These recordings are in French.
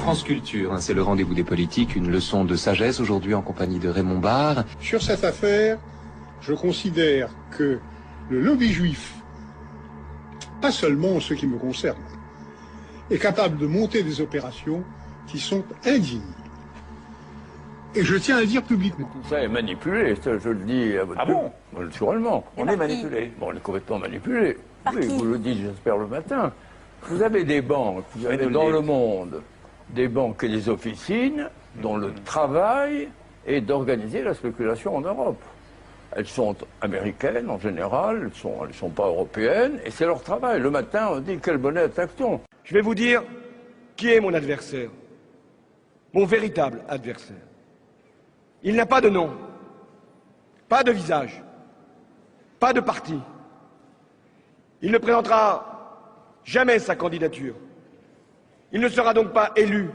France Culture, c'est le rendez-vous des politiques, une leçon de sagesse aujourd'hui en compagnie de Raymond Barre. Sur cette affaire, je considère que le lobby juif, pas seulement en ce qui me concerne, est capable de monter des opérations qui sont indignes. Et je tiens à le dire publiquement. Tout ça est manipulé, ça, je le dis à votre bon naturellement. On est manipulé. Bon, on est complètement manipulé. Oui, vous le dites, j'espère, le matin. Vous avez des banques, vous avez dans le monde des banques et des officines dont le travail est d'organiser la spéculation en Europe. Elles sont américaines en général, elles sont pas européennes, et c'est leur travail. Le matin, on dit quel bonnet attaque-t-on. Je vais vous dire qui est mon adversaire, mon véritable adversaire. Il n'a pas de nom, pas de visage, pas de parti. Il ne présentera jamais sa candidature. Il ne sera donc pas élu.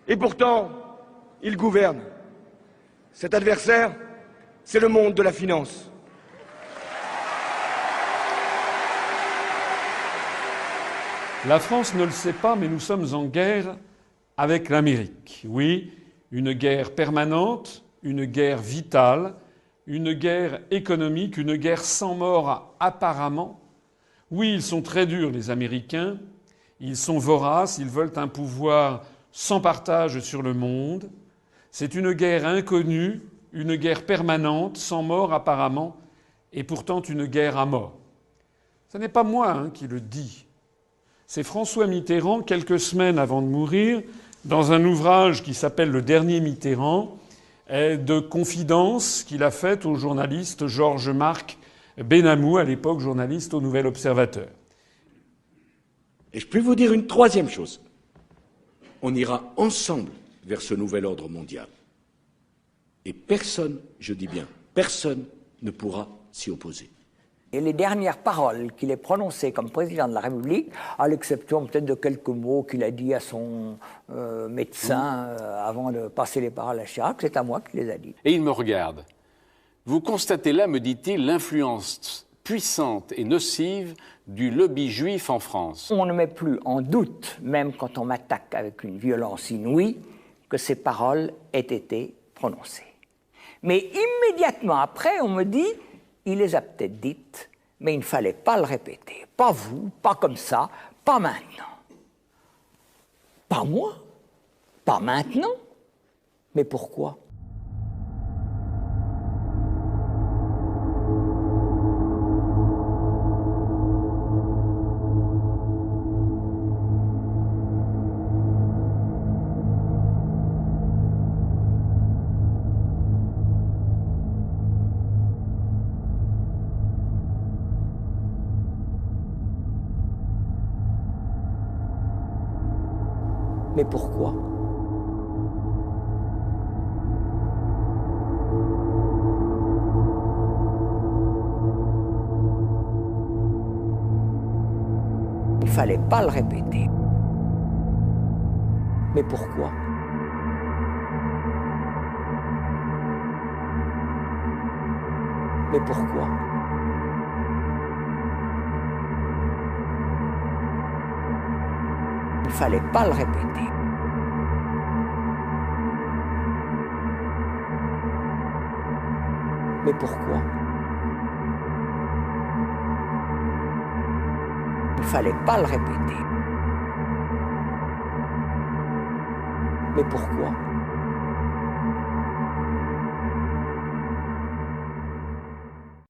Et pourtant, il gouverne. Cet adversaire, c'est le monde de la finance. La France ne le sait pas, mais nous sommes en guerre avec l'Amérique. Oui, une guerre permanente, une guerre vitale, une guerre économique, une guerre sans mort apparemment. Oui, ils sont très durs, les Américains. Ils sont voraces, ils veulent un pouvoir sans partage sur le monde. C'est une guerre inconnue, une guerre permanente, sans mort apparemment, et pourtant une guerre à mort. Ce n'est pas moi qui le dis. C'est François Mitterrand, quelques semaines avant de mourir, dans un ouvrage qui s'appelle « Le dernier Mitterrand », de confidence qu'il a faite au journaliste Georges-Marc Benamou, à l'époque journaliste au Nouvel Observateur. Et je peux vous dire une troisième chose. On ira ensemble vers ce nouvel ordre mondial. Et personne, je dis bien, personne ne pourra s'y opposer. Et les dernières paroles qu'il ait prononcées comme président de la République, à l'exception peut-être de quelques mots qu'il a dit à son médecin avant de passer les paroles à Chirac, c'est à moi qu'il les a dit. Et il me regarde. Vous constatez là, me dit-il, l'influence puissante et nocive du lobby juif en France. On ne met plus en doute, même quand on m'attaque avec une violence inouïe, que ces paroles aient été prononcées. Mais immédiatement après, on me dit, il les a peut-être dites, mais il ne fallait pas le répéter. Pas vous, pas comme ça, pas maintenant. Pas moi, pas maintenant. Mais pourquoi ? Mais pourquoi ? Il ne fallait pas le répéter. Mais pourquoi ? Mais pourquoi ? Il ne fallait pas le répéter. Mais pourquoi ? Il ne fallait pas le répéter. Mais pourquoi ?